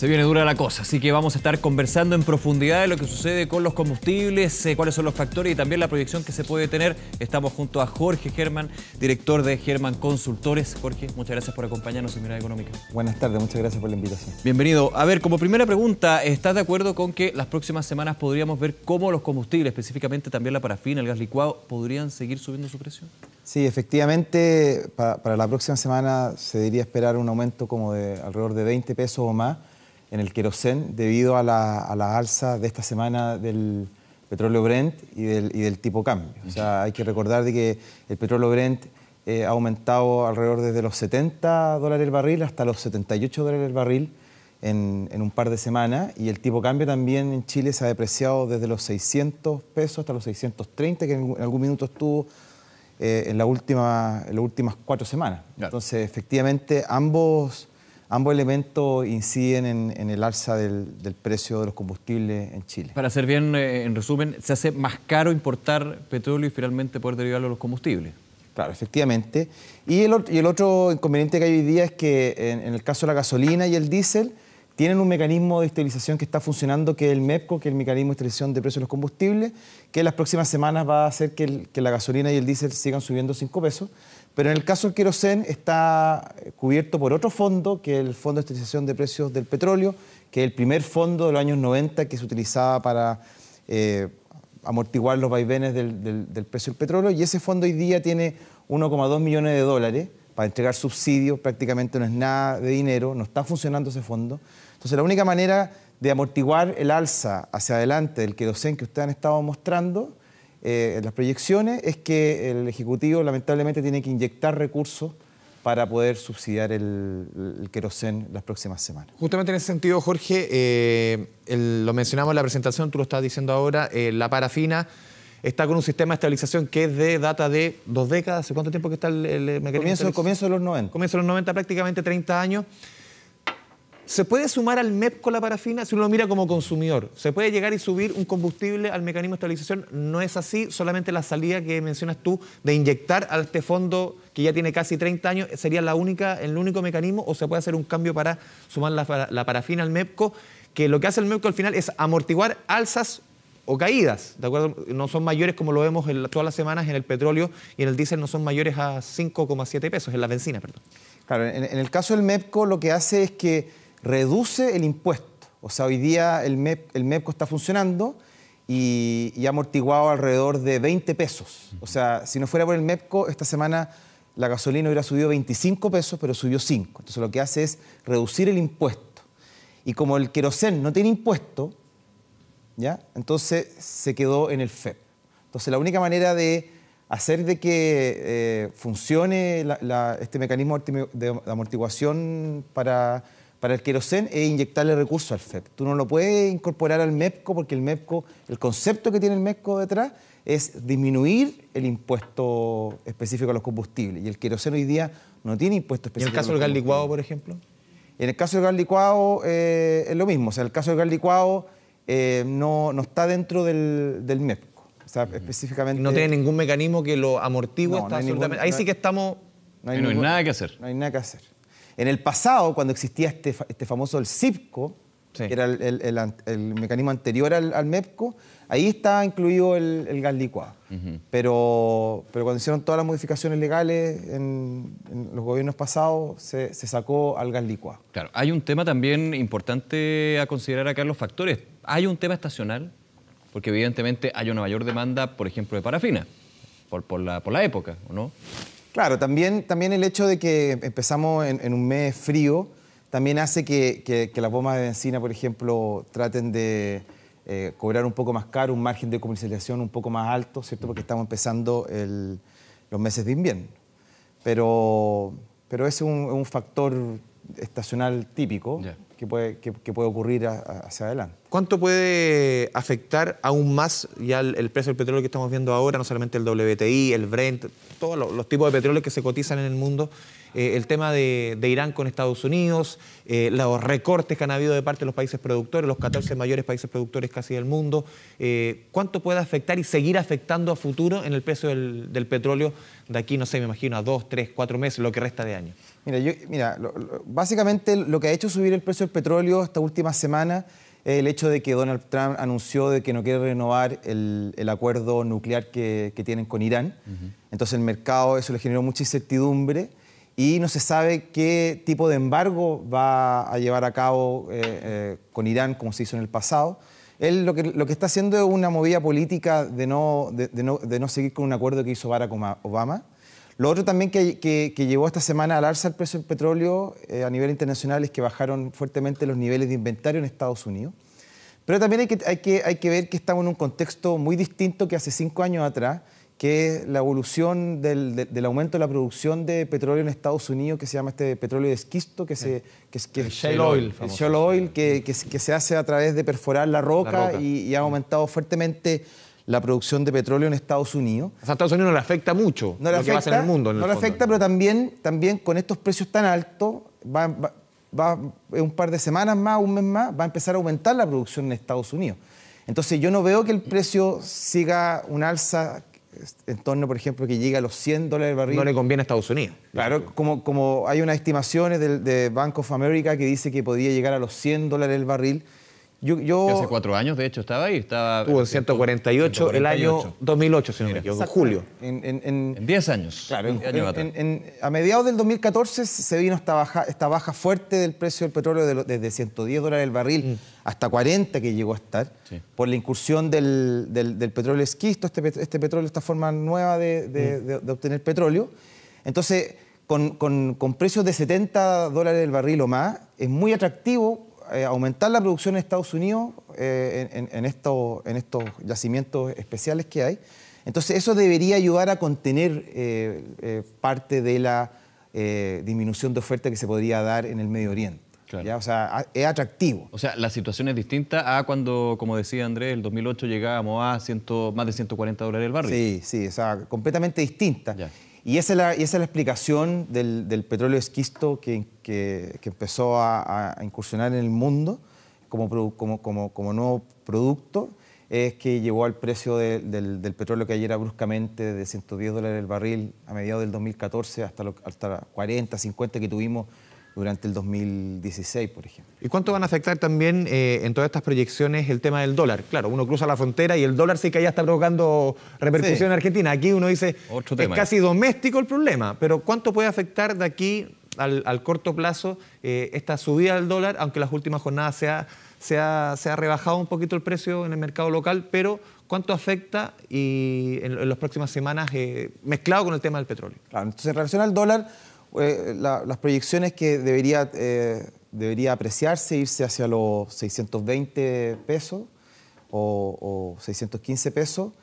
Se viene dura la cosa, así que vamos a estar conversando en profundidad de lo que sucede con los combustibles, cuáles son los factores y también la proyección que se puede tener. Estamos junto a Jorge Germán, director de Germán Consultores. Jorge, muchas gracias por acompañarnos en Mirada Económica. Buenas tardes, muchas gracias por la invitación. Bienvenido. A ver, como primera pregunta, ¿estás de acuerdo con que las próximas semanas podríamos ver cómo los combustibles, específicamente también la parafina, el gas licuado, podrían seguir subiendo su precio? Sí, efectivamente, para la próxima semana se debería esperar un aumento como de alrededor de 20 pesos o más en el querosén, debido a la alza de esta semana del petróleo Brent y del tipo cambio. O sea, hay que recordar de que el petróleo Brent ha aumentado alrededor desde los $70 el barril hasta los $78 el barril en un par de semanas, y el tipo cambio también en Chile se ha depreciado desde los 600 pesos hasta los 630, que en algún minuto estuvo en las últimas 4 semanas. Claro. Entonces, efectivamente, ambos elementos inciden en el alza del precio de los combustibles en Chile. Para hacer bien, en resumen, ¿se hace más caro importar petróleo y finalmente poder derivarlo a los combustibles? Claro, efectivamente. Y el otro inconveniente que hay hoy día es que en el caso de la gasolina y el diésel tienen un mecanismo de estabilización que está funcionando, que es el MEPCO, que es el mecanismo de estabilización de precios de los combustibles, que en las próximas semanas va a hacer que la gasolina y el diésel sigan subiendo 5 pesos. Pero en el caso del querosén está cubierto por otro fondo, que es el Fondo de Estabilización de Precios del Petróleo, que es el primer fondo de los años 90 que se utilizaba para amortiguar los vaivenes del precio del petróleo. Y ese fondo hoy día tiene 1,2 millones de dólares para entregar subsidios, prácticamente no es nada de dinero, no está funcionando ese fondo. Entonces, la única manera de amortiguar el alza hacia adelante del querosén que ustedes han estado mostrando en las proyecciones es que el Ejecutivo lamentablemente tiene que inyectar recursos para poder subsidiar el querosén las próximas semanas. Justamente en ese sentido, Jorge, lo mencionamos en la presentación, tú lo estás diciendo ahora, la parafina está con un sistema de estabilización que es de data de 2 décadas. ¿Hace cuánto tiempo que está el mecanismo? Comienzo de los 90. Comienzo de los 90, prácticamente 30 años. ¿Se puede sumar al MEPCO la parafina si uno lo mira como consumidor? ¿Se puede llegar y subir un combustible al mecanismo de estabilización? No es así, solamente la salida que mencionas tú de inyectar a este fondo que ya tiene casi 30 años sería el único mecanismo, o se puede hacer un cambio para sumar la parafina al MEPCO, que lo que hace el MEPCO al final es amortiguar alzas o caídas, ¿de acuerdo? No son mayores, como lo vemos todas las semanas en el petróleo y en el diésel, no son mayores a 5,7 pesos, en la benzina, perdón. Claro, en el caso del MEPCO lo que hace es que reduce el impuesto. O sea, hoy día el MEPCO está funcionando y ha amortiguado alrededor de 20 pesos. O sea, si no fuera por el MEPCO, esta semana la gasolina hubiera subido 25 pesos, pero subió 5. Entonces lo que hace es reducir el impuesto. Y como el querosén no tiene impuesto, ¿ya? Entonces se quedó en el FEP. Entonces la única manera de hacer de que funcione este mecanismo de amortiguación para el querosén es inyectarle recursos al FEP. Tú no lo puedes incorporar al MEPCO porque el concepto que tiene el MEPCO detrás es disminuir el impuesto específico a los combustibles. Y el querosén hoy día no tiene impuesto específico. ¿Y en el caso del gas licuado, por ejemplo? En el caso del gas licuado es lo mismo. O sea, el caso del gas licuado no está dentro del MEPCO. O sea, específicamente... ¿No tiene ningún mecanismo que lo amortigue? Ahí sí que estamos... No hay nada que hacer. No hay nada que hacer. En el pasado, cuando existía este famoso el CIPCO, sí, que era el mecanismo anterior al MEPCO, ahí estaba incluido el gas licuado. Pero cuando hicieron todas las modificaciones legales en los gobiernos pasados, se sacó al gas licuado. Claro, hay un tema también importante a considerar acá en los factores. Hay un tema estacional, porque evidentemente hay una mayor demanda, por ejemplo, de parafina, por la época, ¿o no? Claro, también el hecho de que empezamos en un mes frío también hace que las bombas de benzina, por ejemplo, traten de cobrar un poco más caro, un margen de comercialización un poco más alto, ¿cierto? Porque estamos empezando los meses de invierno. Pero ese es un factor estacional típico, yeah, que puede ocurrir hacia adelante. ¿Cuánto puede afectar aún más ya el precio del petróleo que estamos viendo ahora, no solamente el WTI, el Brent, todos los tipos de petróleo que se cotizan en el mundo, el tema de Irán con Estados Unidos, los recortes que han habido de parte de los países productores, los 14 mayores países productores casi del mundo? ¿Cuánto puede afectar y seguir afectando a futuro en el precio del petróleo de aquí, no sé, me imagino, a 2, 3, 4 meses, lo que resta de año? Básicamente lo que ha hecho subir el precio del petróleo esta última semana es el hecho de que Donald Trump anunció de que no quiere renovar el acuerdo nuclear que tienen con Irán. Entonces el mercado, eso le generó mucha incertidumbre y no se sabe qué tipo de embargo va a llevar a cabo con Irán, como se hizo en el pasado. Él lo que está haciendo es una movida política de no seguir con un acuerdo que hizo Barack Obama. Lo otro también que llevó esta semana al alza el precio del petróleo a nivel internacional es que bajaron fuertemente los niveles de inventario en Estados Unidos. Pero también hay que ver que estamos en un contexto muy distinto que hace 5 años atrás, que es la evolución del aumento de la producción de petróleo en Estados Unidos, que se llama este petróleo de esquisto, que el shale oil, el shale oil, que se hace a través de perforar la roca. Y ha aumentado fuertemente la producción de petróleo en Estados Unidos. O sea, a Estados Unidos no le afecta mucho lo que pasa en el mundo. No le afecta, pero también con estos precios tan altos, en un par de semanas más, un mes más, va a empezar a aumentar la producción en Estados Unidos. Entonces yo no veo que el precio siga un alza en torno, por ejemplo, que llegue a los $100 el barril. No le conviene a Estados Unidos. Claro, como hay unas estimaciones de Bank of America que dice que podría llegar a los $100 el barril. Hace 4 años, de hecho, estaba ahí. Estuvo en 148 el año 2008, si no me equivoco, en julio. En 10 años. Claro, a mediados del 2014 se vino esta baja fuerte del precio del petróleo desde $110 el barril hasta 40 que llegó a estar, por la incursión del petróleo esquisto, este petróleo, esta forma nueva de obtener petróleo. Entonces, con precios de $70 el barril o más, es muy atractivo aumentar la producción en Estados Unidos en estos yacimientos especiales que hay. Entonces eso debería ayudar a contener parte de la disminución de oferta que se podría dar en el Medio Oriente. Claro. ¿Ya? O sea, es atractivo. O sea, la situación es distinta a cuando, como decía Andrés, el 2008 llegábamos a más de $140 el barril. Sí, o sea, completamente distinta. Ya. Y esa es la explicación del petróleo esquisto que empezó a incursionar en el mundo como nuevo producto, es que llevó al precio del petróleo que ayer era bruscamente de $110 el barril a mediados del 2014 hasta 40, 50 que tuvimos durante el 2016, por ejemplo. ¿Y cuánto van a afectar también en todas estas proyecciones el tema del dólar? Claro, uno cruza la frontera y el dólar sí que allá está provocando repercusión en Argentina. Aquí uno dice, es casi doméstico el problema, pero ¿cuánto puede afectar de aquí al corto plazo esta subida del dólar, aunque las últimas jornadas se ha rebajado un poquito el precio en el mercado local, pero cuánto afecta y en las próximas semanas mezclado con el tema del petróleo? Claro, entonces en relación al dólar, las proyecciones que debería apreciarse, irse hacia los 620 pesos o 615 pesos.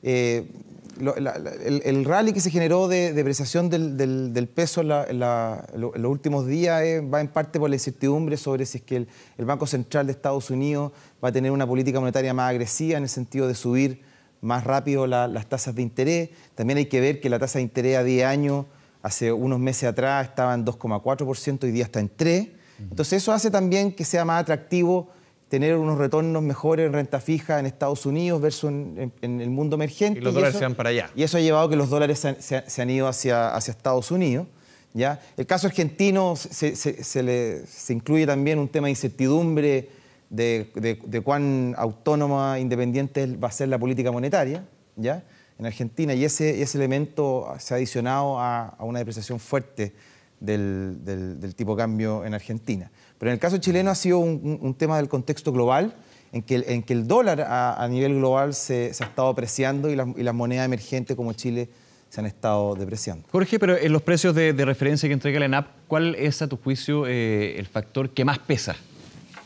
El rally que se generó de depreciación del peso en los últimos días va en parte por la incertidumbre sobre si es que el Banco Central de Estados Unidos va a tener una política monetaria más agresiva en el sentido de subir más rápido las tasas de interés. También hay que ver que la tasa de interés a 10 años hace unos meses atrás estaba en 2,4%, hoy día está en 3%. Entonces eso hace también que sea más atractivo tener unos retornos mejores en renta fija en Estados Unidos versus en el mundo emergente. Y los dólares se van para allá. Y eso ha llevado a que los dólares se han ido hacia Estados Unidos. ¿Ya? El caso argentino se incluye también un tema de incertidumbre de cuán autónoma e independiente va a ser la política monetaria, ¿ya? En Argentina, y ese elemento se ha adicionado a una depreciación fuerte del tipo de cambio en Argentina. Pero en el caso chileno ha sido un tema del contexto global, en que el dólar a nivel global se ha estado apreciando y las monedas emergentes como Chile se han estado depreciando. Jorge, pero en los precios de referencia que entrega la ENAP, ¿cuál es a tu juicio el factor que más pesa?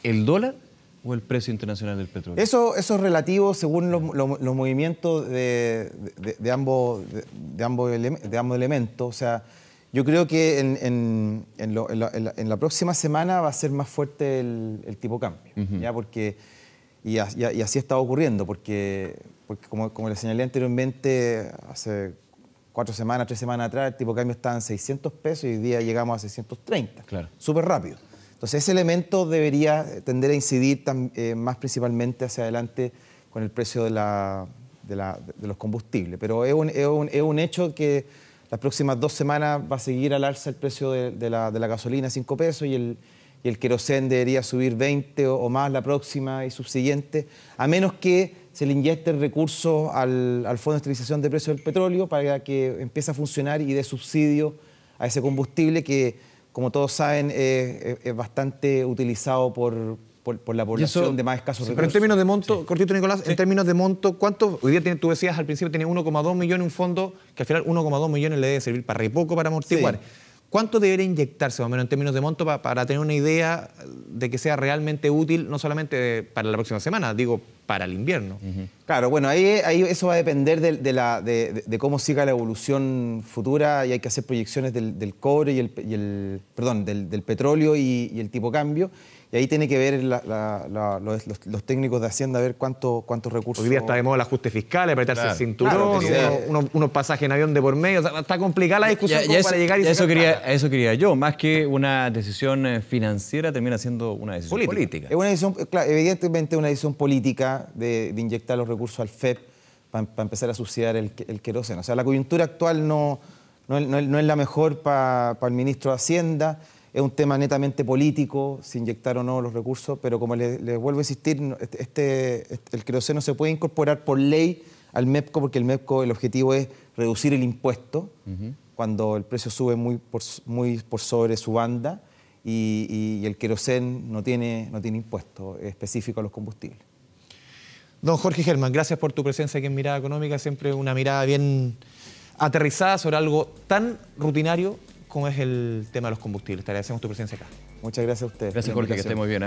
¿El dólar o el precio internacional del petróleo? Eso es relativo según los movimientos de ambos elementos. O sea, yo creo que en la próxima semana va a ser más fuerte el tipo de cambio, ¿ya? Y así está ocurriendo, porque como les señalé anteriormente, hace 3 semanas atrás, el tipo de cambio estaba en 600 pesos y hoy día llegamos a 630. Claro. Súper rápido. Entonces ese elemento debería tender a incidir más principalmente hacia adelante con el precio de los combustibles. Pero es un hecho que las próximas 2 semanas va a seguir al alza el precio de la gasolina, 5 pesos, y el querosén debería subir 20 o más la próxima y subsiguiente, a menos que se le inyecten recursos al Fondo de Estabilización de Precios del Petróleo para que empiece a funcionar y dé subsidio a ese combustible que, como todos saben, es bastante utilizado por la población de más escasos recursos. Pero en términos de monto, cortito Nicolás, en términos de monto, ¿cuánto? Hoy día tú decías al principio tenía 1,2 millones un fondo que al final 1,2 millones le debe servir para re poco para amortiguar. Sí. ¿Cuánto debería inyectarse más o menos en términos de monto para tener una idea de que sea realmente útil, no solamente para la próxima semana, digo, para el invierno? Claro, bueno, ahí eso va a depender de cómo siga la evolución futura, y hay que hacer proyecciones del cobre del petróleo y el tipo cambio. Y ahí tiene que ver los técnicos de Hacienda a ver cuántos recursos. Hoy día está de moda el ajuste fiscal, apretarse el cinturón, unos pasajes en avión de por medio. O sea, está complicada la discusión para llegar y eso quería yo. Más que una decisión financiera, termina siendo una decisión política. Es una decisión, claro, evidentemente una decisión política de inyectar los recursos al FEP para empezar a subsidiar el queroseno. O sea, la coyuntura actual no es la mejor para el ministro de Hacienda. Es un tema netamente político, si inyectar o no los recursos, pero como les vuelvo a insistir, el queroseno se puede incorporar por ley al MEPCO, porque el MEPCO, el objetivo es reducir el impuesto cuando el precio sube muy por sobre su banda, y el querosén no tiene impuesto específico a los combustibles. Don Jorge Germán, gracias por tu presencia aquí en Mirada Económica, siempre una mirada bien aterrizada sobre algo tan rutinario como es el tema de los combustibles. Te agradecemos tu presencia acá. Muchas gracias a ustedes. Gracias, Jorge, que esté muy bien.